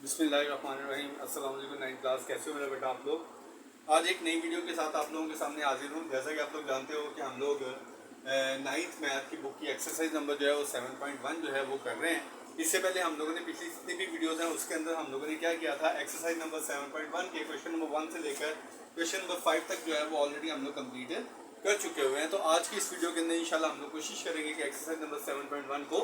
बिस्मिल्लाहिर्रहमानिर्रहीम। अस्सलाम वालेकुम। 9th क्लास, कैसे हो मेरा बेटा आप लोग। आज एक नई वीडियो के साथ आप लोगों के सामने हाजिर हूँ। जैसा कि आप लोग जानते हो कि हम लोग 9th मैथ की बुक की एक्सरसाइज नंबर जो है वो 7.1 जो है वो कर रहे हैं। इससे पहले हम लोगों ने पिछली जितनी भी वीडियोस हैं उसके अंदर हम लोगों ने क्या किया था, एक्सरसाइज नंबर 7.1 के क्वेश्चन नंबर 1 से लेकर क्वेश्चन नंबर 5 तक जो है वो ऑलरेडी हम लोग कम्प्लीट कर चुके हुए हैं। तो आज की इस वीडियो के अंदर इंशाल्लाह हम लोग कोशिश करेंगे कि एक्सरसाइज नंबर 7.1 को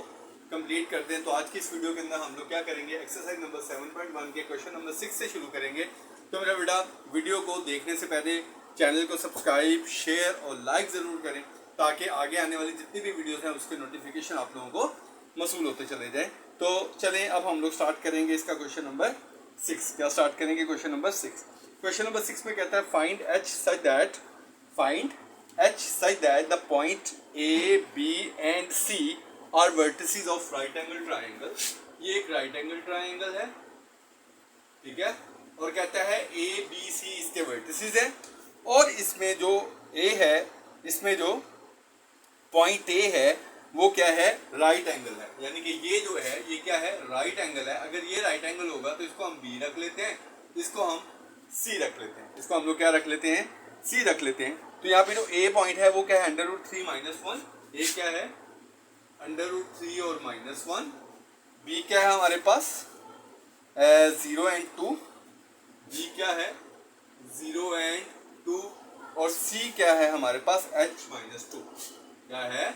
कंप्लीट करते हैं। तो आज की इस वीडियो के अंदर हम लोग क्या करेंगे, एक्सरसाइज नंबर 7.1 के क्वेश्चन नंबर 6 से शुरू करेंगे। तो मेरा बेटा वीडियो को देखने से पहले चैनल को सब्सक्राइब, शेयर और लाइक ज़रूर करें ताकि आगे आने वाली जितनी भी वीडियोस हैं उसके नोटिफिकेशन आप लोगों को मसूल होते चले जाए। तो चलें अब हम लोग स्टार्ट करेंगे इसका क्वेश्चन नंबर 6। क्या स्टार्ट करेंगे क्वेश्चन नंबर 6। क्वेश्चन नंबर 6 में कहता है find H such that the point A B and C are vertices of right angle triangle. ये एक राइट एंगल ट्राइंगल है, ठीक है, और कहता है ए बी सी इसके वर्टिसेस हैं और इसमें जो ए है, इसमें जो पॉइंट ए है वो क्या है, राइट एंगल है। यानी कि ये जो है ये क्या है, राइट एंगल है। अगर ये राइट एंगल होगा तो इसको हम बी रख लेते हैं, इसको हम सी रख लेते हैं, इसको हम लोग क्या रख लेते हैं, सी रख लेते हैं। तो यहाँ पे जो ए पॉइंट है वो क्या है, √3 - 1। ए क्या है, √3 और -1। बी क्या है हमारे पास 0 एंड 2। बी क्या है 0 एंड 2। और सी क्या है हमारे पास h-2। क्या है,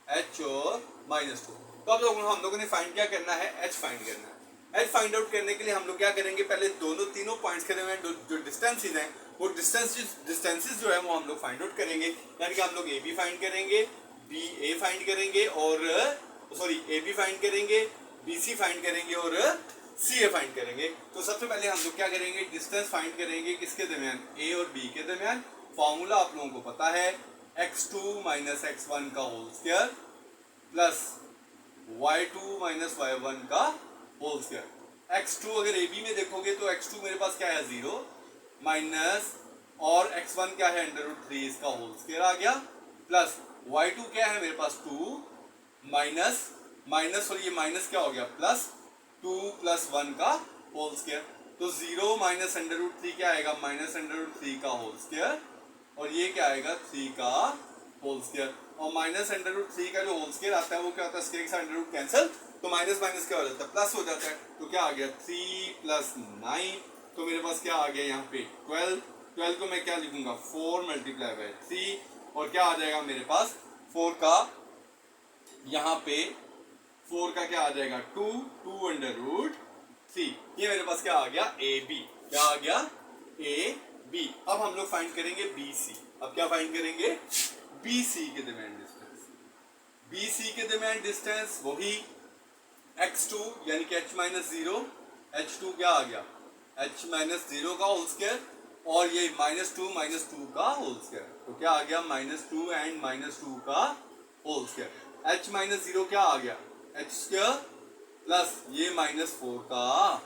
h और -2। तो अब हम लोगों ने फाइंड क्या करना है, h फाइंड करना है। h फाइंड आउट करने के लिए हम लोग क्या करेंगे, पहले तीनों पॉइंट्स के दरमियान जो डिस्टेंसेस हैं वो डिस्टेंसेस जो है वो हम लोग फाइंड आउट करेंगे। यानी कि हम लोग ए बी फाइंड करेंगे, बी ए फाइंड करेंगे और ए बी फाइंड करेंगे, बी सी फाइंड करेंगे और सी ए फाइंड करेंगे। तो सबसे पहले हम लोग क्या करेंगे, डिस्टेंस फाइंड करेंगे किसके दरमियान, ए और बी के दरमियान। फॉर्मूला आप लोगों को पता है, x2 - x1 का whole square plus y2 - y1 का होल स्क्वायर। x2 अगर ए बी में देखोगे तो x2 मेरे पास क्या है 0 माइनस, और x1 क्या है √3 इसका होल स्क्वायर आ गया, प्लस y2 क्या है मेरे पास 2 माइनस माइनस, और ये माइनस क्या हो गया प्लस 2 + 1 का होल स्क्वायर। तो 0 माइनस √3 क्या आएगा, -√3 का होल स्क्वायर, और ये क्या आएगा 3 का होल स्क्वायर। और -√3 का जो होल स्क्वायर आता है वो क्या होता है, स्क्वायर के साथ √ कैंसिल, तो माइनस माइनस क्या हो जाता है, प्लस हो जाता है। तो क्या आ गया 3 + 9। तो मेरे पास क्या आ गया यहाँ पे 12 को मैं क्या लिखूंगा 4 × 3, और क्या आ जाएगा मेरे पास 4 का, यहाँ पे 4 का क्या आ जाएगा 2 √3। ये मेरे पास क्या आ गया ए बी। क्या आ गया ए बी। अब हम लोग फाइंड करेंगे बी सी। अब क्या फाइंड करेंगे, बी सी के दरमियान डिस्टेंस। बी सी के दरमियान डिस्टेंस वही x2 यानी कि h-0, h2 क्या आ गया h-0 का होल स्क्वायर, और ये -2 - 2 का होल स्क्वायर। तो क्या आ गया -2 एंड -2 का होल स्क्वायर। h-0 क्या आ गया h² प्लस ये -4 का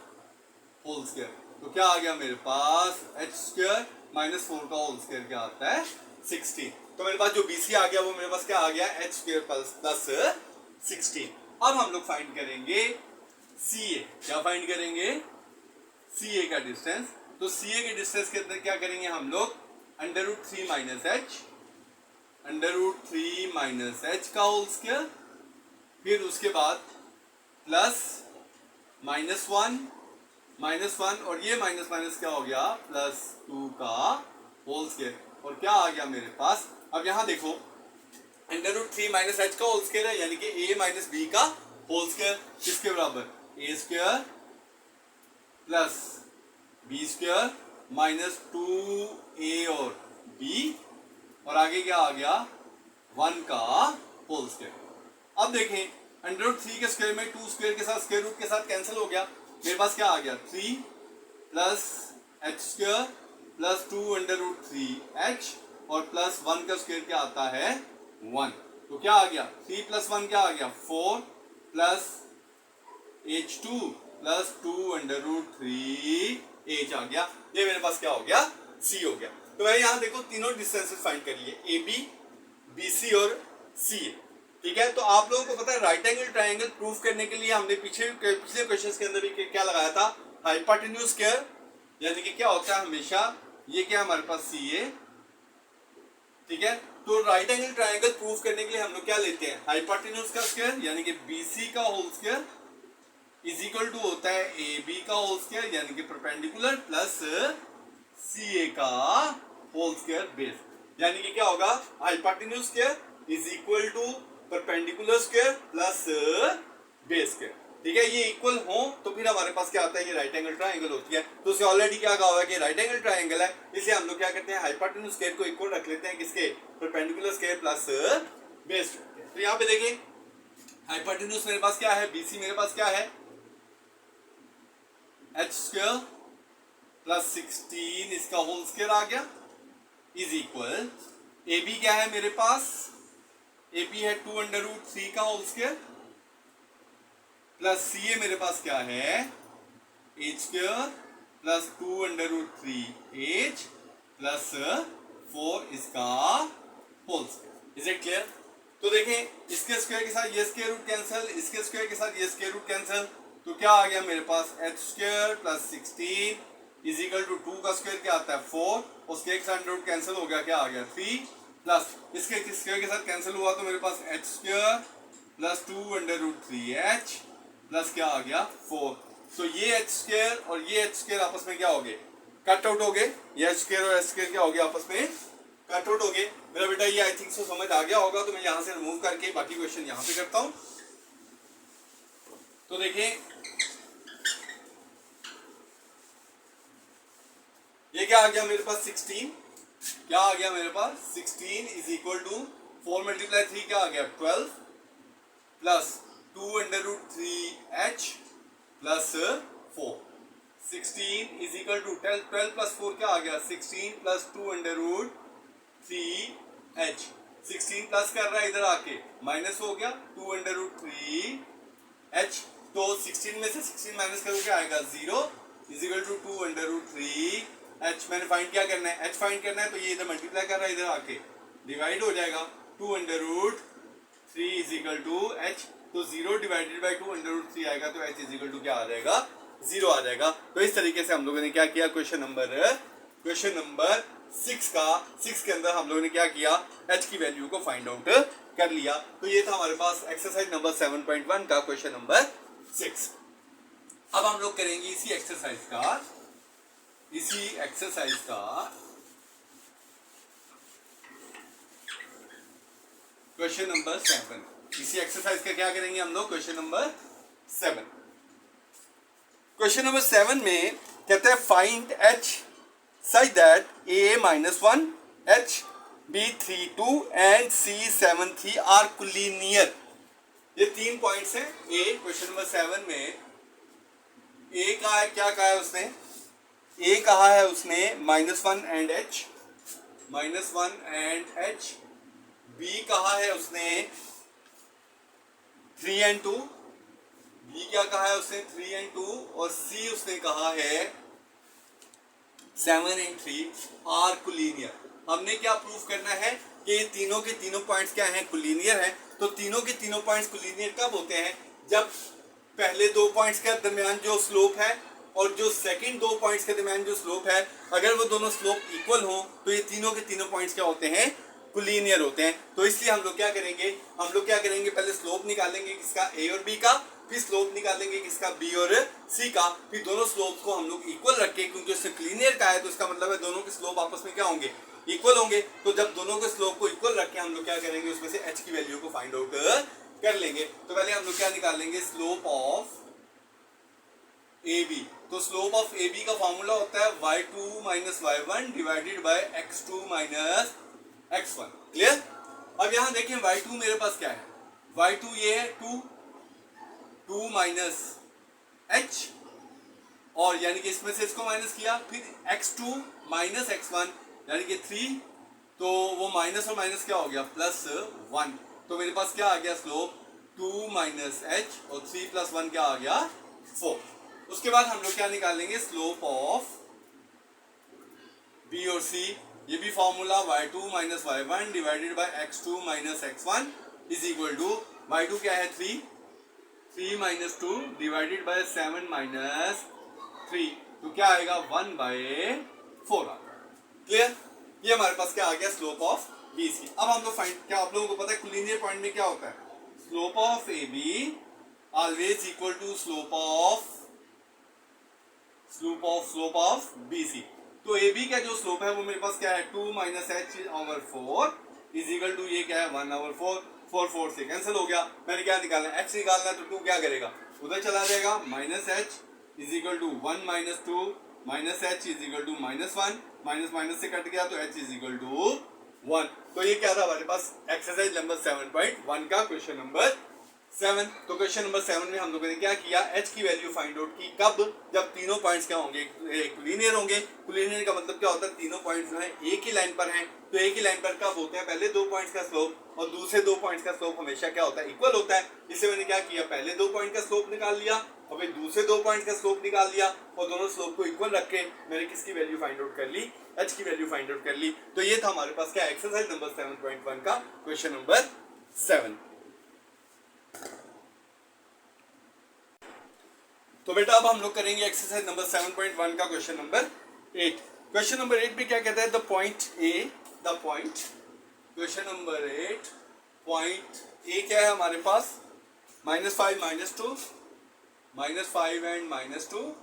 होल स्क्वायर। तो क्या आ गया मेरे पास h² - 4 का होल स्क्वायर क्या आता है 16। तो मेरे पास जो BC आ गया वो मेरे पास क्या आ गया h² प्लस 16। अब हम लोग फाइंड करेंगे CA। क्या फाइंड करेंगे, CA का डिस्टेंस। तो CA के डिस्टेंस के अंदर क्या करेंगे हम लोग, √3 - h का होल स्क्वायर, फिर उसके बाद प्लस -1 और ये माइनस माइनस क्या हो गया +2 का होल स्क्वायर, और क्या आ गया मेरे पास। अब यहां देखो √3 - h का होल स्क्वायर है, यानी कि a - b का होल स्क्वायर किसके बराबर, a² प्लस b² -2a और b, और आगे क्या आ गया 1 का होल स्क्वायर। अब देखें √3 के स्क्वायर में 2 स्क्वायर के साथ स्क्वायर रूट के साथ कैंसिल हो गया। मेरे पास क्या आ गया 3 प्लस h² प्लस 2 √3h, और प्लस 1 का स्क्वायर क्या आता है 1। तो क्या आ गया 3 + 1 क्या आ गया 4 प्लस h2 प्लस 2 √3h आ गया। ये मेरे पास क्या हो गया c हो गया। तो मैं यहाँ देखो तीनों डिस्टेंसेस फाइंड करिए, AB, BC और CA। ठीक है, तो आप लोगों को पता है राइट एंगल ट्राइंगल प्रूफ करने के लिए हमने पिछले क्वेश्चन के अंदर भी क्या लगाया था, हाइपोटेन्यूज स्क्वायर, यानी कि क्या होता है हमेशा ये क्या हमारे पास सी ए, ठीक है। तो राइट एंगल ट्राइंगल प्रूफ करने के लिए हम लोग क्या लेते हैं, हाइपोटेन्यूज का स्क्वायर यानी कि बीसी का whole square is equal to होता है ए बी का होल स्क्वायर यानी कि परपेंडिकुलर प्लस सी ए का होल स्क्वायर बेस, यानी कि क्या होगा, hypotenuse square is equal to perpendicular square plus base square, ठीक है। ये इक्वल हो तो फिर हमारे पास क्या आता है, ये राइट एंगल ट्राइंगल होती है। तो उसे ऑलरेडी क्या कहा हुआ है कि राइट एंगल ट्राइंगल है, इसलिए हम लोग क्या करते हैं, हाइपोटेन्यूज स्क्वायर को इक्वल रख लेते हैं किसके, परपेंडिकुलर स्क्वायर प्लस बेस। तो यहाँ पे देखिए हाइपोटेन्यूज मेरे पास क्या है, बीसी मेरे पास क्या है, एच स्क्वायर प्लस 16 इसका होल स्क्वायर आ गया इज इक्वल, ए बी क्या है मेरे पास, ए बी है 2√3 का whole square plus C A मेरे पास क्या है, h square plus 2√3 H plus 4 इसका whole square. Is it clear? तो देखें इसके स्क्वायर के साथ ये स्क्वायर रूट कैंसिल, इसके स्क्वायर के साथ ये स्क्वायर रूट कैंसिल, तो क्या आ गया मेरे पास, H square plus 16 is equal to 2 का स्क्वायर क्या आता है 4, उसके एक साथ रूट कैंसिल हो गया, क्या आ गया 3 प्लस इसके स्क्वायर के साथ कैंसिल हुआ तो मेरे पास H square plus 2√3 H plus क्या आ गया 4। तो ये एच स्क्वायर और ये एच स्क्वायर आपस में क्या हो गए, कट आउट हो गए, ये एच स्क्वायर और एच स्क्वायर क्या हो गया आपस में कट आउट हो गए। मेरा बेटा ये आई थिंक सो समझ आ गया होगा, तो मैं यहां से रिमूव करके बाकी क्वेश्चन यहां पे करता हूं। तो देखिए ये क्या आ गया मेरे पास 16, क्या आ गया मेरे पास 16 इज इक्वल टू 4 मल्टीप्लाई 3 क्या आ गया 12 plus 2√3 H plus 4, 16 is equal to 12 plus 4 क्या आ गया 16 प्लस 2√3 एच, 16 प्लस कर रहा है इधर आके माइनस हो गया 2√3 एच, तो 16 में से 16 माइनस करोगे क्या आएगा 0 इज इक्वल टू 2√3 एच। मैंने फाइंड क्या करना है, एच फाइंड करना है, तो ये इधर मल्टीप्लाई कर रहा है इधर आके डिवाइड हो जाएगा 2√3 इज इक्वल टू एच, तो 0 डिवाइडेड बाई 2√3 आएगा तो एच इज इक्वल टू क्या आ जाएगा 0 आ जाएगा। तो इस तरीके से हम लोगों ने क्या किया, क्वेश्चन नंबर 6 के अंदर हम लोगों ने क्या किया, एच की वैल्यू को फाइंड आउट कर लिया। तो ये था हमारे पास एक्सरसाइज नंबर 7.1 का क्वेश्चन नंबर 6। अब हम लोग करेंगे इसी एक्सरसाइज का क्वेश्चन नंबर 7। इसी एक्सरसाइज का क्या करेंगे हम लोग, क्वेश्चन नंबर 7। क्वेश्चन नंबर 7 में कहते हैं find H such that A -1 h B 3 2 and C 7 3 are collinear. ये 3 पॉइंट्स हैं। ए क्वेश्चन नंबर 7 में ए का है, क्या कहा है उसने, ए कहा है उसने -1 एंड एच, बी कहा है उसने 3 and 2, बी क्या कहा है उसने 3 and 2, और सी उसने कहा है 7 and 3 आर कोलिनियर। हमने क्या प्रूफ करना है कि तीनों के तीनों पॉइंट्स क्या हैं, कोलिनियर हैं। तो तीनों के तीनों पॉइंट्स कोलिनियर कब होते हैं, जब पहले 2 पॉइंट्स के दरमियान जो स्लोप है और जो सेकंड 2 पॉइंट्स के दरमियान जो स्लोप है, अगर वो दोनों स्लोप इक्वल हो तो ये तीनों के तीनों पॉइंट्स क्या होते हैं, कोलिनियर होते हैं। तो इसलिए हम लोग क्या करेंगे, पहले स्लोप निकालेंगे किसका, ए और बी का, फिर स्लोप निकालेंगे किसका, बी और सी का, फिर दोनों स्लोप को हम लोग इक्वल रख के, क्योंकि उससे कोलिनियर का है तो इसका मतलब है दोनों के स्लोप आपस में क्या होंगे, इक्वल होंगे। तो जब दोनों के स्लोप को इक्वल रख के हम लोग क्या करेंगे, उसमें से एच की वैल्यू को फाइंड आउट कर लेंगे। तो पहले हम लोग क्या निकालेंगे, स्लोप ऑफ ए बी। तो स्लोप ऑफ ए बी का फॉर्मूला होता है y2 - y1 divided by x2 - x1। Clear? अब यहां देखें y2 मेरे पास क्या है, y2 ये है 2 माइनस h, और यानी कि इसमें से इसको माइनस किया, फिर x2 माइनस x1 यानी कि 3, तो वो माइनस और माइनस क्या हो गया, +1। तो मेरे पास क्या आ गया, स्लोप 2 माइनस h और 3 + 1 क्या आ गया 4। उसके बाद हम लोग क्या निकालेंगे, स्लोप ऑफ b और c। ये भी formula y2 - y1 divided by x2 - x1 is equal to y2 क्या है 3, 3 माइनस 2 डिवाइडेड बाय 7 माइनस 3, तो क्या आएगा 1/4 आएगा। क्लियर? ये हमारे पास क्या आ गया स्लोप ऑफ BC। अब हम लोग फाइंड, क्या आप लोगों को पता है कोलिनियर पॉइंट में क्या होता है? Slope of AB always equal to slope of BC। तो AB का जो स्लोप है वो मेरे पास क्या है 2 minus h/4 is equal to ये क्या है 1/4, 4 से कैंसिल हो गया। मैंने क्या निकालना है h निकालना है, तो 2 क्या करेगा उधर चला जाएगा, minus h is equal to 1 minus 2 minus h is equal to -1, minus minus से कट गया तो h इज इक्वल टू 1। तो ये क्या था हमारे पास एक्सरसाइज नंबर 7.1 का क्वेश्चन नंबर 7। तो क्वेश्चन नंबर 7 में हम लोगों ने क्या किया, h की वैल्यू फाइंड आउट की कब, जब तीनों पॉइंट्स क्या होंगे कोलिनियर होंगे। कोलिनियर का मतलब क्या होता है, तीनों पॉइंट्स जो है एक ही लाइन पर हैं। तो एक ही लाइन पर कब होते हैं, पहले 2 पॉइंट्स का स्लोप और दूसरे 2 पॉइंट्स का स्लोप हमेशा क्या होता है इक्वल होता है। इससे मैंने क्या किया, पहले 2 पॉइंट का स्लोप निकाल लिया और फिर दूसरे 2 पॉइंट का स्लोप निकाल लिया और दोनों स्लोप को इक्वल रख के मैंने किसकी वैल्यू फाइंड आउट कर ली, h की वैल्यू फाइंड आउट कर ली। तो ये था हमारे पास क्या एक्सरसाइज नंबर 7.1 का क्वेश्चन नंबर 7। तो बेटा अब हम लोग करेंगे एक्सरसाइज नंबर 7.1 का क्वेश्चन नंबर 8। क्वेश्चन नंबर 8 में क्या कहता है, the point A, the point, question number 8 point A क्या है हमारे पास -5 -2, -5 एंड -2,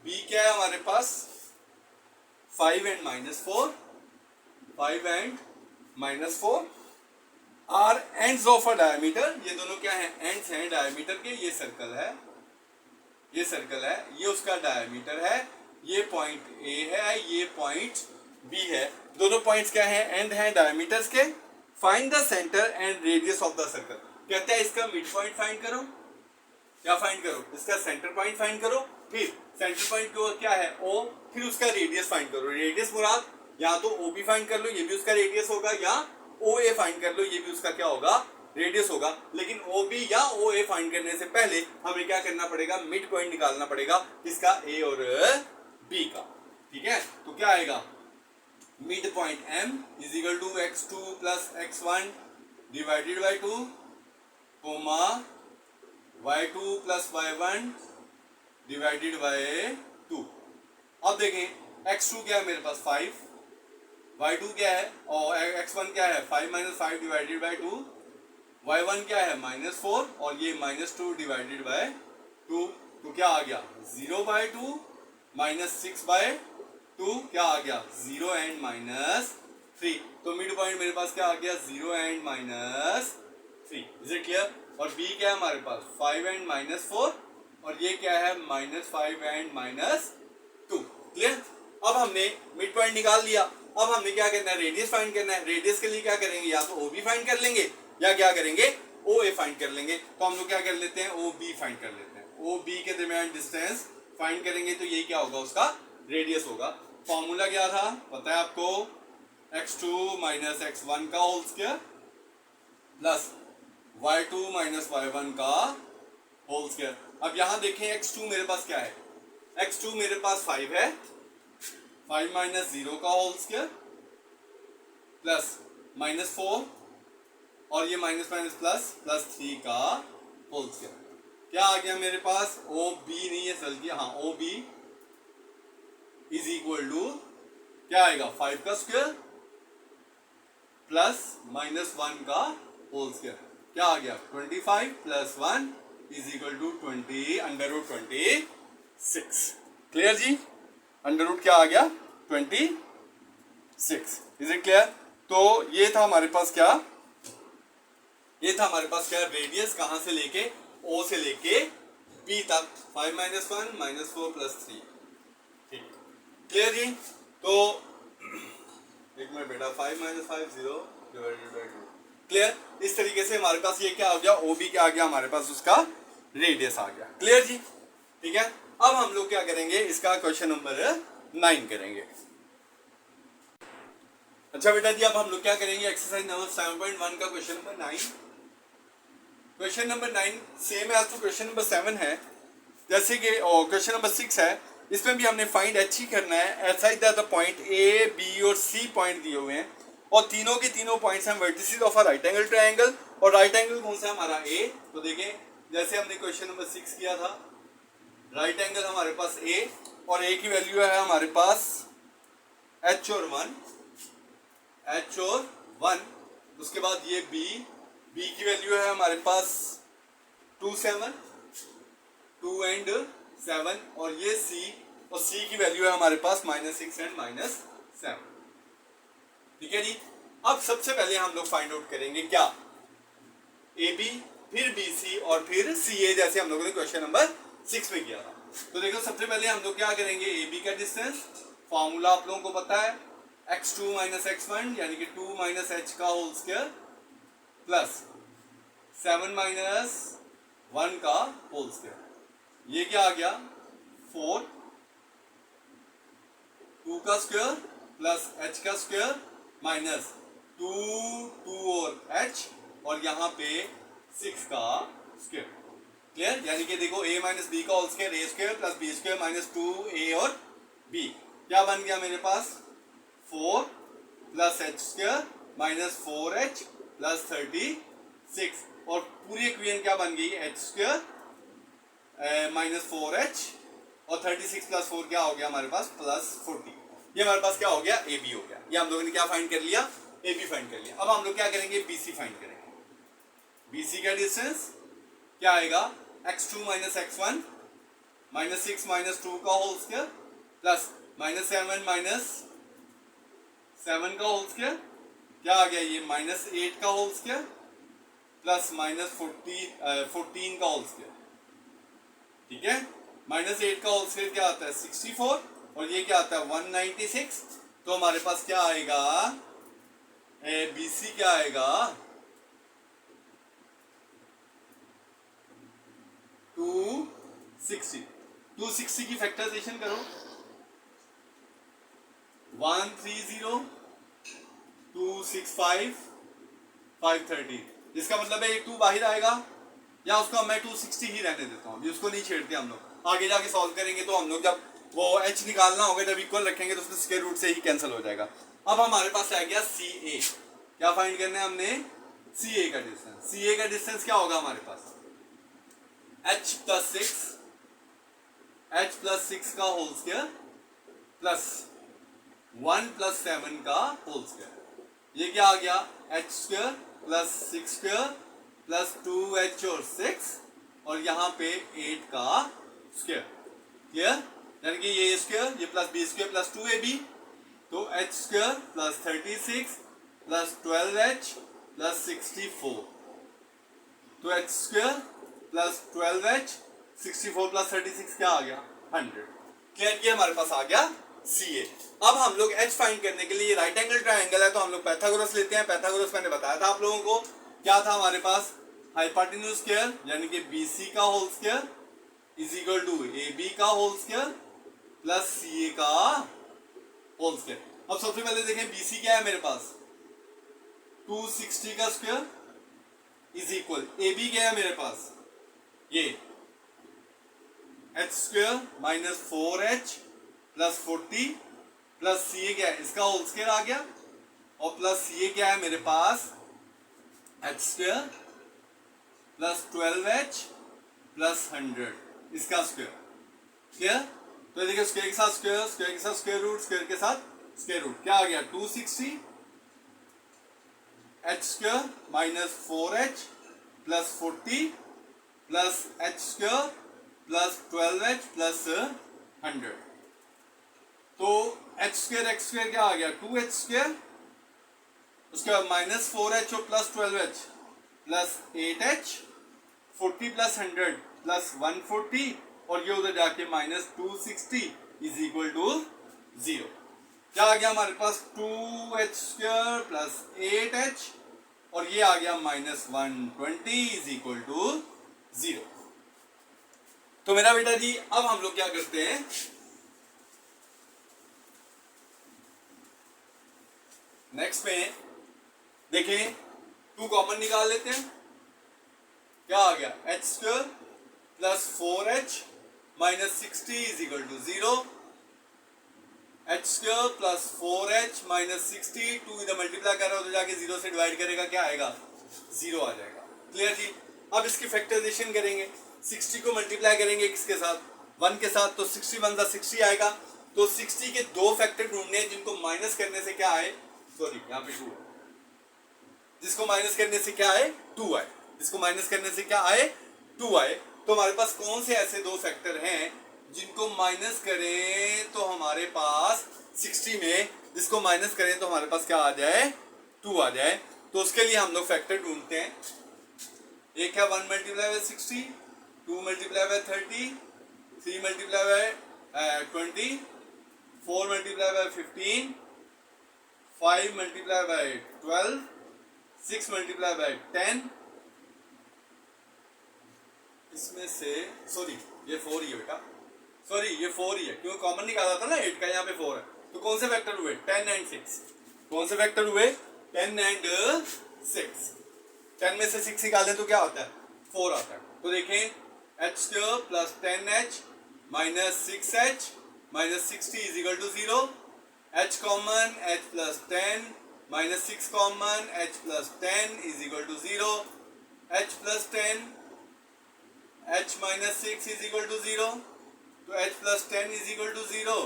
बी क्या है हमारे पास 5 and -4, 5 and -4, are ends of a diameter, ये दोनों क्या है एंड्स हैं डायमीटर के। ये सर्कल है, ये सर्कल है, ये उसका डायमीटर है, ये पॉइंट ए है, ये पॉइंट बी है। दोनों पॉइंट्स क्या है एंड हैं डायमीटर्स के। Find the centre and radius of the circle. कहते हैं इसका मिड पॉइंट फाइंड करो, क्या फाइंड करो, इसका सेंटर पॉइंट फाइंड करो, फिर सेंटर पॉइंट को क्या है O, फिर उसका रेडियस फाइंड करो। रेडियस मुराद या तो OB फाइंड कर लो, ये भी उसका रेडियस होगा, या OA फाइंड कर लो, ये भी उसका क्या होगा रेडियस होगा। लेकिन OB या OA फाइंड करने से पहले हमें क्या करना पड़ेगा, मिड पॉइंट निकालना पड़ेगा इसका A और B का। ठीक है, तो क्या आएगा mid point M is equal to x2 plus x1 divided by 2 comma y2 plus y1 divided by 2। अब देखें x2 क्या है मेरे पास 5, y2 क्या है और x1 क्या है 5 माइनस 5 डिवाइडेड बाई 2, y1 क्या है -4 और ये -2 डिवाइडेड बाय 2। तो क्या आ गया 0/2 -6/2, क्या आ गया 0 एंड -3। तो मिड पॉइंट मेरे पास क्या आ गया 0 एंड -3। Is it clear? और b क्या है हमारे पास 5 एंड -4 और ये क्या है -5 एंड -2। क्लियर? अब हमने मिड पॉइंट निकाल लिया। अब हमने क्या करना है, रेडियस फाइंड करना है। रेडियस के लिए क्या करेंगे, या तो OB फाइंड कर लेंगे या क्या करेंगे OA फाइंड कर लेंगे। तो हम लोग क्या कर लेते हैं OB फाइंड कर लेते हैं। OB के दरमियान डिस्टेंस फाइंड करेंगे तो ये क्या होगा, उसका रेडियस होगा। फॉर्मूला क्या था पता है आपको, x2 माइनस x1 का whole square plus y2 minus y1 का होल स्क्वायर। अब यहां देखें x2 मेरे पास क्या है, x2 मेरे पास 5 है, 5 माइनस 0 का होल स्क्वायर प्लस -4 और ये माइनस माइनस प्लस +3 का होल स्क्वायर। क्या आ गया मेरे पास, OB नहीं है बल्कि हाँ OB इज इक्वल टू क्या आएगा 5 का स्क्वायर प्लस -1 का होल स्क्वायर। क्या आ गया 25 plus 1 is equal to 20 √26। Clear जी? अंडर क्या आ गया 26। Is it clear? तो ये था हमारे पास क्या, ये था हमारे पास क्या रेडियस कहां से लेके O से लेके B तक 5 माइनस 1 -4 प्लस 3। ठीक, क्लियर जी? तो एक मिनट बेटा 5 माइनस 5 0 डिवाइडेड बाई 2। क्लियर? इस तरीके से हमारे पास ये क्या आ गया, OB क्या आ गया हमारे पास, उसका रेडियस आ गया। क्लियर जी? ठीक है, अब हम लोग क्या करेंगे, इसका क्वेश्चन नंबर 9 करेंगे। अच्छा बेटा जी, अब हम लोग क्या करेंगे एक्सरसाइज नंबर 7.1 का question number 9। Question number 9 same है तो क्वेश्चन नंबर 7 है, जैसे कि क्वेश्चन नंबर 6 है, इसमें भी हमने फाइंड h ही करना है। ऐसा ही द पॉइंट A, B और C पॉइंट दिए हुए हैं। और तीनों के तीनों पॉइंट्स हैं vertices of a right angle triangle. और राइट एंगल कौन सा है हमारा ए। तो देखें जैसे हमने क्वेश्चन नंबर 6 किया था, राइट एंगल हमारे पास ए और ए की वैल्यू है हमारे पास एच और 1। उसके बाद ये बी की वैल्यू है हमारे पास 2 एंड 7 और ये सी और सी की वैल्यू है हमारे पास -6 एंड -7। ठीक है जी। अब सबसे पहले हम लोग फाइंड आउट करेंगे क्या, ए बी फिर बी सी और फिर सी ए, जैसे हम लोगों ने क्वेश्चन नंबर 6 में किया था। तो देखो सबसे पहले हम लोग क्या करेंगे, ए बी का डिस्टेंस फॉर्मूला आप लोगों को पता है, x2 - x1 यानी कि 2 - h का होल स्क्वायर प्लस 7 - 1 का होल स्क्वायर। ये क्या आ गया 4, 2 का स्क्वायर प्लस h का स्क्वायर माइनस 2 और h और यहाँ पे 6 का स्क्वायर। क्लियर। यानी कि देखो a - b का whole square a square plus b square minus 2a और b क्या बन गया मेरे पास 4 plus h square minus 4h plus 36 और पूरी इक्वेशन क्या बन गई h स्क्वायर माइनस 4h और 36 प्लस 4 क्या हो गया हमारे पास प्लस 40। ये हमारे पास क्या हो गया ए बी हो गया। ये हम लोगों ने क्या फाइंड कर लिया, ए बी फाइंड कर लिया। अब हम लोग क्या करेंगे बी सी फाइंड करेंगे। बी सी का डिस्टेंस क्या आएगा x2 - x1 -6 - 2 का होल स्क्वायर प्लस -7 का होल स्क्वायर क्या आ गया ये -8 का होल स्क्वायर प्लस -14 का होल स्क्वायर। ठीक है। -8 का होल स्क्वायर क्या आता है 64 और ये क्या आता है 196। तो हमारे पास क्या आएगा बी सी क्या आएगा 260 की फैक्टराइजेशन करो 130 265 530। जिसका मतलब है ये 2 बाहर आएगा या उसको मैं 260 ही रहने देता हूँ, उसको नहीं छेड़ते हम लोग। आगे जाके सॉल्व करेंगे तो हम लोग जब वो h निकालना होगा जब इक्वल रखेंगे तो उसमें स्क्वायर रूट से ही कैंसिल हो जाएगा। अब हमारे पास आ गया सी ए। क्या फाइंड करना है हमने सी ए का डिस्टेंस। सी ए का डिस्टेंस क्या होगा हमारे पास h प्लस 6 का होल स्क्वायर प्लस 1 प्लस 7 का होल स्क्वायर। ये क्या आ गया h square plus 6 square plus 2h और 6 और यहाँ पे 8 का स्क्वायर। क्लियर। यानी कि ये स्क्वायर ये plus B square plus 2ab तो h square plus 36 plus 12h plus 64 तो h square plus 12h 64 plus 36 क्या आ गया 100। क्लियर। ये हमारे पास आ गया सी ए। अब हम लोग h फाइंड करने के लिए ये राइट एंगल ट्रायंगल है तो हम लोग पैथागोरस लेते हैं। पैथागोरस मैंने बताया था आप लोगों को क्या था हमारे पास हाइपोटेन्यूज स्क्वायर यानी कि BC का whole square is equal to AB का होल स्क्वायर प्लस CA का होल स्क्वायर। अब सबसे पहले देखें BC क्या है मेरे पास 260 का स्क्वायर इज इक्वल AB क्या है मेरे पास ये h square minus 4h plus 40 plus CA क्या है इसका होल स्क्वायर आ गया और प्लस CA क्या है मेरे पास h square plus 12h plus 100 इसका स्क्वायर। क्लियर। तो देखिए स्क्वायर के साथ स्क्वायर स्क्वायर के साथ स्क्वायर रूट स्क्वायर के साथ स्क्वायर रूट क्या आ गया 260 h square minus 4h plus 40 plus h square plus 12h plus 100। तो h स्क्वायर क्या आ गया 2h स्क्वायर उसके बाद माइनस 4h और plus 12h plus 8h 40 plus 100 plus 140 और ये उधर जाके माइनस 260 इज इक्वल टू 0। क्या आ गया हमारे पास 2h स्क्वायर प्लस 8h और ये आ गया माइनस 120 इज इक्वल टू 0। तो मेरा बेटा जी अब हम लोग क्या करते हैं नेक्स्ट में देखें 2 कॉमन निकाल लेते हैं। क्या आ गया h square plus 4h minus 60 is equal to 0 h square plus 4h minus 60, 2 इधर मल्टीप्लाई कर रहा हो तो जाके 0 से डिवाइड करेगा, क्या आएगा? 0 आ जाएगा। क्लियर जी। अब इसकी फैक्टराइजेशन करेंगे, 60 को मल्टीप्लाई करेंगे किसके साथ? 1 के साथ, तो 60 1 सा 60 आएगा। तो 60 के दो फैक्टर ढूंढने हैं जिनको माइनस करने से क्या आए, सॉरी यहाँ पे 2, जिसको माइनस करने से क्या आए? 2 आए। जिसको माइनस करने से क्या आए? 2 आए। तो हमारे पास कौन से ऐसे दो फैक्टर हैं जिनको माइनस करें तो हमारे पास 60 में, जिसको माइनस करें तो हमारे पास क्या आ जाए? 2 आ जाए। तो उसके लिए हम लोग फैक्टर ढूंढते हैं। एक है 1 multiply by 60, 2 multiply by 30, 3 multiply by 20, 4 multiply by 15, 5 multiply by 12, 6 multiply by 10। इसमें से सॉरी ये 4 ही है बेटा, सॉरी ये 4 ही है क्योंकि कॉमन निकाला था ना 8 का, यहाँ पे 4 है। तो कौन से फैक्टर हुए? 10 एंड 6। कौन से फैक्टर हुए? 10 एंड 6। 10 में से 6 निकालें तो क्या होता है? 4 आता है। तो देखें h square plus 10h minus 6h minus 60 is equal to 0। h common, h plus 10 minus 6 common, h plus 10 is equal to 0। h plus 10 h minus 6 is equal to 0। तो h plus 10 is equal to 0,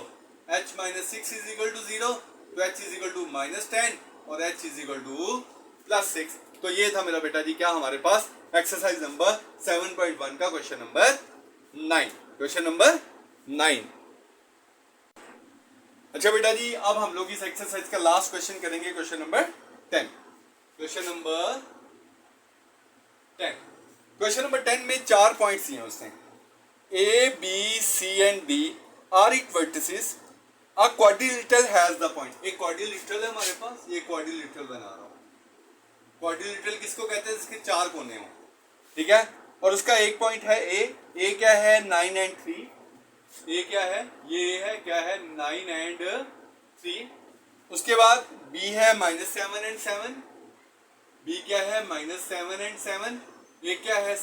h minus 6 is equal to 0, तो h is equal to minus 10 और h is equal to plus 6। तो ये था मेरा बेटा जी क्या हमारे पास एक्सरसाइज नंबर 7.1 का क्वेश्चन नंबर 9। Question number 9। अच्छा बेटा जी अब हम लोग इस एक्सरसाइज का लास्ट क्वेश्चन करेंगे, question number 10। Question number 10। Question number 10 में 4 पॉइंट्स दिए उसने। A, B, C and D are its vertices. A quadrilateral has the point. एक quadrilateral है हमारे पास, ये quadrilateral बना रहा हूँ। quadrilateral किसको कहते हैं? जिसके 4 कोने हों, ठीक है। और उसका एक पॉइंट है A क्या है? 9 and 3। A क्या है? ये है क्या है? 9 and 3। उसके बाद B है -7 and 7। B क्या है? -7 and 7। ये क्या है?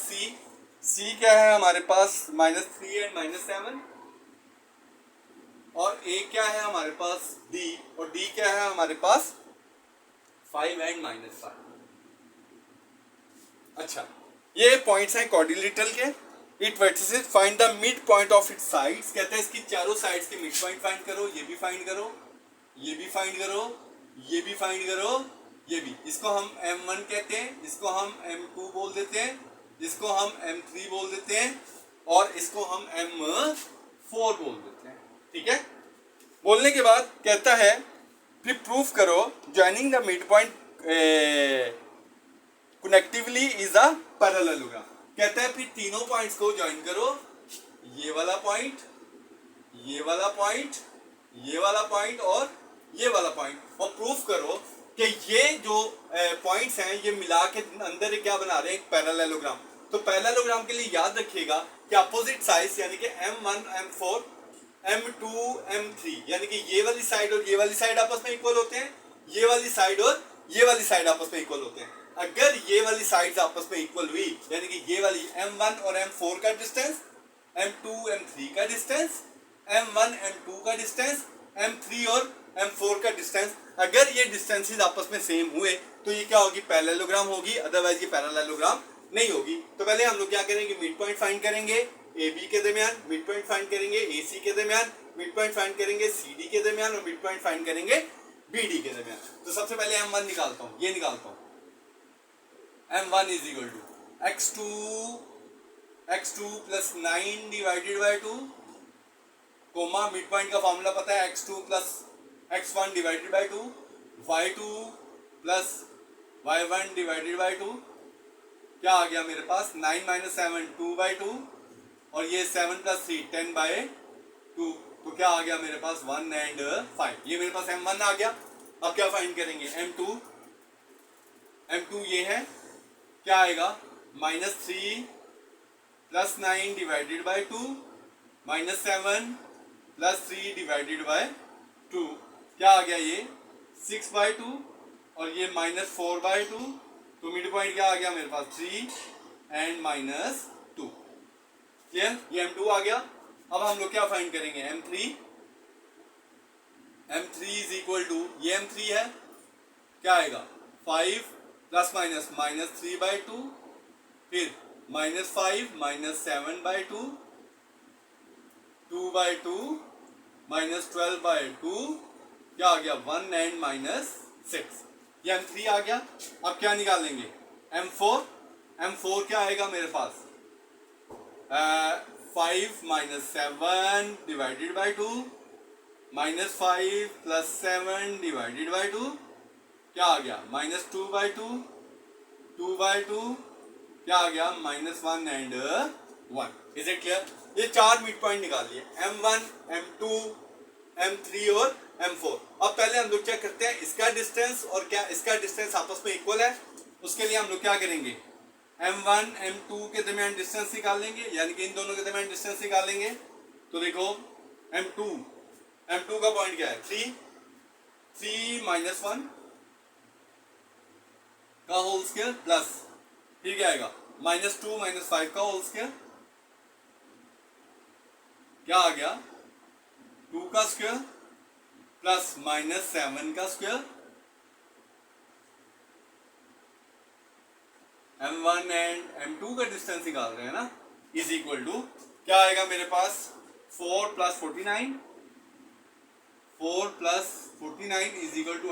C क्या है हमारे पास? -3 and -7। और A क्या है हमारे पास? D। और D क्या है हमारे पास? 5 and -5। अच्छा ये पॉइंट्स हैं क्वाड्रिलेटरल के। It vertices find the mid point of its sides. कहते हैं इसकी चारों साइड्स के मिड पॉइंट फाइंड करो। ये भी फाइंड करो, ये भी फाइंड करो, ये भी फाइंड करो, ये भी। इसको हम M1 कहते हैं, इसको हम M2 बोल देते हैं, इसको हम M3 बोल देते हैं और इसको हम M4 बोल देते हैं, ठीक है। बोलने के बाद कहता है फिर प्रूफ करो joining the mid point connectively is a parallelogram. कहता है फिर तीनों पॉइंट्स को ज्वाइन करो, ये वाला पॉइंट, ये वाला पॉइंट, ये वाला पॉइंट और ये वाला पॉइंट, और प्रूफ करो कि ये जो पॉइंट्स हैं ये मिला के अंदर क्या बना रहे हैं? एक पैरेललोग्राम। तो पैरेललोग्राम के लिए याद रखिएगा कि अपोजिट साइड्स यानी कि M1 M4 M2 M3 यानी कि ये वाली साइड और ये वाली साइड आपस में इक्वल होते हैं, ये वाली साइड और ये वाली साइड आपस में इक्वल होते हैं। अगर ये वाली साइड्स आपस में इक्वल हुई यानी कि ये वाली M1 और M4 का डिस्टेंस, M2 M3 का डिस्टेंस, M1 M2 का डिस्टेंस, M3 और M4 का डिस्टेंस, अगर ये डिस्टेंसेस आपस में सेम हुए तो ये क्या होगी? पैरेललोग्राम होगी, अदरवाइज ये पैरेललोग्राम नहीं होगी। तो पहले हम लोग क्या करेंगे? मिड पॉइंट फाइंड करेंगे AB के दरमियान, मिड पॉइंट फाइंड करेंगे AC के दरमियान, मिड पॉइंट फाइंड करेंगे CD के दरमियान और मिड पॉइंट फाइंड करेंगे BD के दरमियान। तो सबसे पहले M1 निकालता हूँ, ये निकालता हूँ। M1 is equal to x2 plus 9 divided by 2 comma mid point का फॉर्मूला पता है x2 plus x1 divided by 2, y2 plus y1 divided by 2। क्या आ गया मेरे पास? 9 माइनस 7 2/2 और ये 7 प्लस 3 10/2। तो क्या आ गया मेरे पास? 1 and 5। ये मेरे पास M1 आ गया। अब क्या फाइंड करेंगे? M2 ये है, क्या आएगा? -3 plus 9 divided by 2 -7 plus 3 divided by 2। क्या आ गया? ये 6/2 और ये -4/2। तो मिड पॉइंट क्या आ गया मेरे पास? 3 and -2। क्लियर? ये M2 आ गया। अब हम लोग क्या फाइंड करेंगे? M3 M3 is equal to, ये M3 है, क्या आएगा 5 प्लस माइनस माइनस 3/2, फिर -5 -7/2, 2/2 -12/2, क्या आ गया 1 एंड -6, ये M3 आ गया। अब क्या निकालेंगे M4, M4 क्या आएगा मेरे पास 5 -7 डिवाइडेड बाई 2, -5 + 7 डिवाइडेड बाई 2, क्या आ गया -2/2, 2/2, क्या आ गया -1 एंड 1। Is it clear? ये 4 मिड पॉइंट निकाल लिए, M1, M2, M3 और M4। अब पहले हम लोग क्या करते हैं, इसका डिस्टेंस और क्या इसका डिस्टेंस आपस में इक्वल है, उसके लिए हम लोग क्या करेंगे M1 M2 के दरमियान डिस्टेंस निकाल लेंगे, यानी कि इन दोनों के दरमियान डिस्टेंस निकाल लेंगे। तो देखो M2 का पॉइंट क्या है 3 -1 का होल स्क्वायर प्लस, फिर क्या आएगा -2 -5 का होल स्क्वायर, क्या आ गया 2 का स्क्वायर प्लस -7 का स्क्वायर। M1 एंड M2 का डिस्टेंस निकाल रहे हैं ना, इज इक्वल टू क्या आएगा मेरे पास 4 + 49, 4 + 49 इज इक्वल टू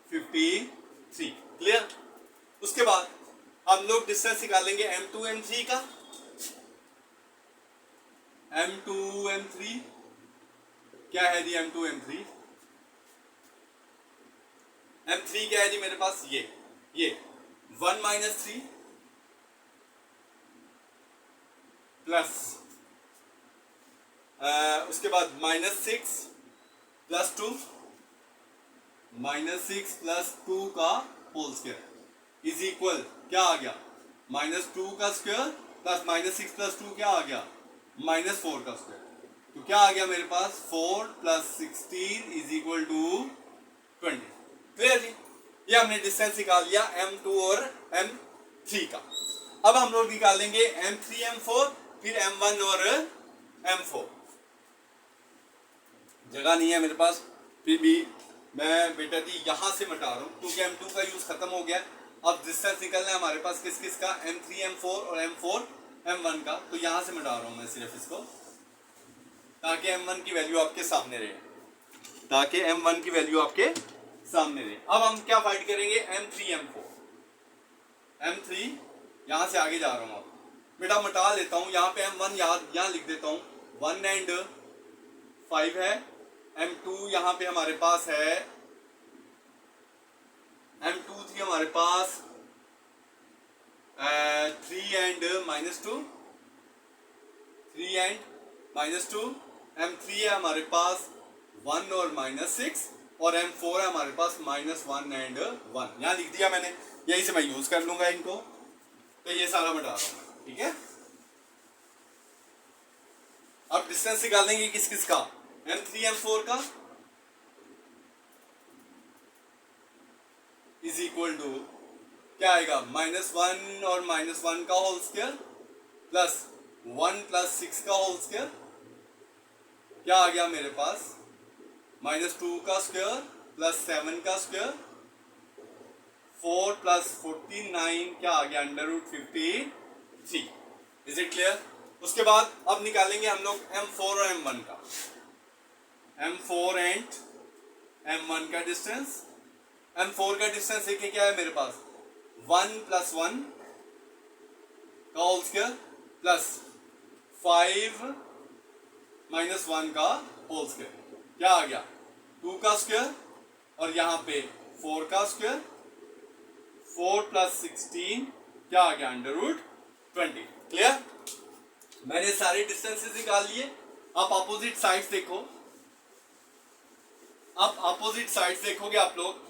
√53। क्लियर? उसके बाद हम लोग डिस्टेंस निकालेंगे M2 M3 का। M2 M3 क्या है जी M2 M3? M3 क्या है जी मेरे पास, ये 1 - 3 प्लस उसके बाद -6 + 2, -6 + 2 का होल स्क्वायर इज इक्वल, क्या आ गया -2 का स्क्वायर प्लस -6 + 2 क्या आ गया -4 का स्क्वायर। तो क्या आ गया मेरे पास 4 + 16 इज इक्वल टू 20। क्लियर जी? ये हमने डिस्टेंस निकाल लिया M2 और M3 का। अब हम लोग निकालेंगे M3 M4, फिर M1 और M4। जगह नहीं है मेरे पास, फिर भी मैं बेटा जी यहां से मिटा रहा हूं क्योंकि M2 का यूज खत्म हो गया। अब डिस्टेंस निकलना है हमारे पास किस किस का, M3 M4 और M4 M1 का। तो यहां से मिटा रहा हूं मैं सिर्फ इसको, ताकि M1 की वैल्यू आपके सामने रहे, ताकि M1 की वैल्यू आपके सामने रहे। अब हम क्या फाइंड करेंगे M3 M4। M3 यहां से आगे जा रहा हूं, अब बेटा मिटा लेता हूं, यहाँ पे M1 यहाँ लिख देता हूं, 1 एंड 5 है। M2 यहाँ पे हमारे पास है, M2 थी हमारे पास 3 एंड -2, 3 एंड -2। M3 है हमारे पास 1 और -6, और M4 है हमारे पास -1 एंड 1। यहाँ लिख दिया मैंने, यही से मैं यूज कर लूंगा इनको। तो ये सारा बता रहा हूँ, ठीक है। अब डिस्टेंस निकालेंगे किस किस का, M3 M4 का, इज इक्वल टू क्या आएगा -1 और -1 का होल स्क्वायर प्लस 1 + 6 का होल स्क्वायर, क्या आ गया मेरे पास -2 का स्क्वायर प्लस 7 का स्क्वायर, 4 + 49 क्या आ गया √53। Is it clear? उसके बाद अब निकालेंगे हम लोग M4 और M1 का, M4 एंड M1 का डिस्टेंस। M4 का डिस्टेंस एक क्या है मेरे पास 1 + 1 का होल स्क्वायर प्लस 5 - 1 का होल स्क्वायर, क्या आ गया 2 का स्क्वायर, और यहाँ पे 4 का स्क्वायर, 4 + 16 क्या आ गया √20। क्लियर? मैंने सारे डिस्टेंसेस निकाल लिए। आप अपोजिट साइड्स देखो, आप अपोजिट साइड्स देखोगे आप लोग,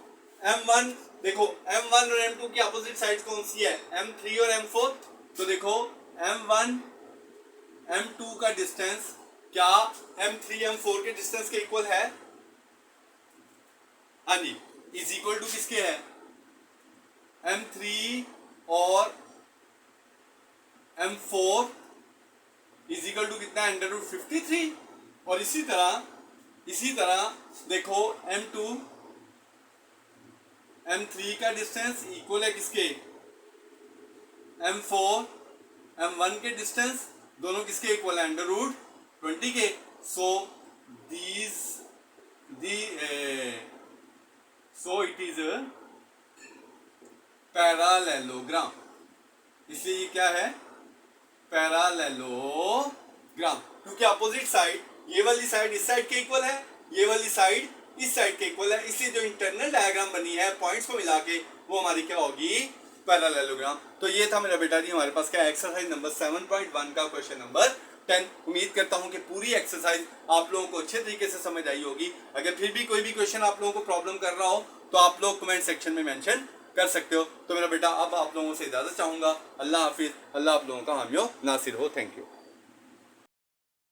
M1 देखो, M1 और M2 की अपोजिट साइड्स कौन सी है, M3 और M4। तो देखो M1 M2 का डिस्टेंस क्या M3 M4 के डिस्टेंस के इक्वल है? हाँ जी, इज इक्वल टू किसके है, M3 और M4 इज इक्वल टू कितना √53। और इसी तरह इसी तरह देखो M2 M3 का डिस्टेंस इक्वल है किसके, M4 M1 के डिस्टेंस दोनों किसके इक्वल है, अंडर रूट 20 के. So these the so it is parallelogram. इसलिए ये क्या है, पैरालेलोग्राम, क्योंकि अपोजिट साइड, ये वाली साइड इस साइड के इक्वल है, ये वाली साइड इस साइड के इक्वल है. इसलिए जो इंटरनल डायग्राम बनी है पॉइंट्स को मिला के वो हमारी क्या होगी, पैरालेलोग्राम. तो ये था मेरा बेटा जी हमारे पास क्या एक्सरसाइज नंबर 7.1 का क्वेश्चन नंबर 10. उम्मीद करता हूं कि पूरी एक्सरसाइज आप लोगों को अच्छे तरीके से समझ आई होगी. अगर फिर भी कोई भी क्वेश्चन आप लोगों को प्रॉब्लम कर रहा हो तो आप लोग कमेंट सेक्शन में मेंशन कर सकते हो. तो मेरा बेटा अब आप लोगों से इजाजत चाहूंगा. अल्लाह हाफिज. अल्लाह आप लोगों का हामी हो नासिर हो. Thank you.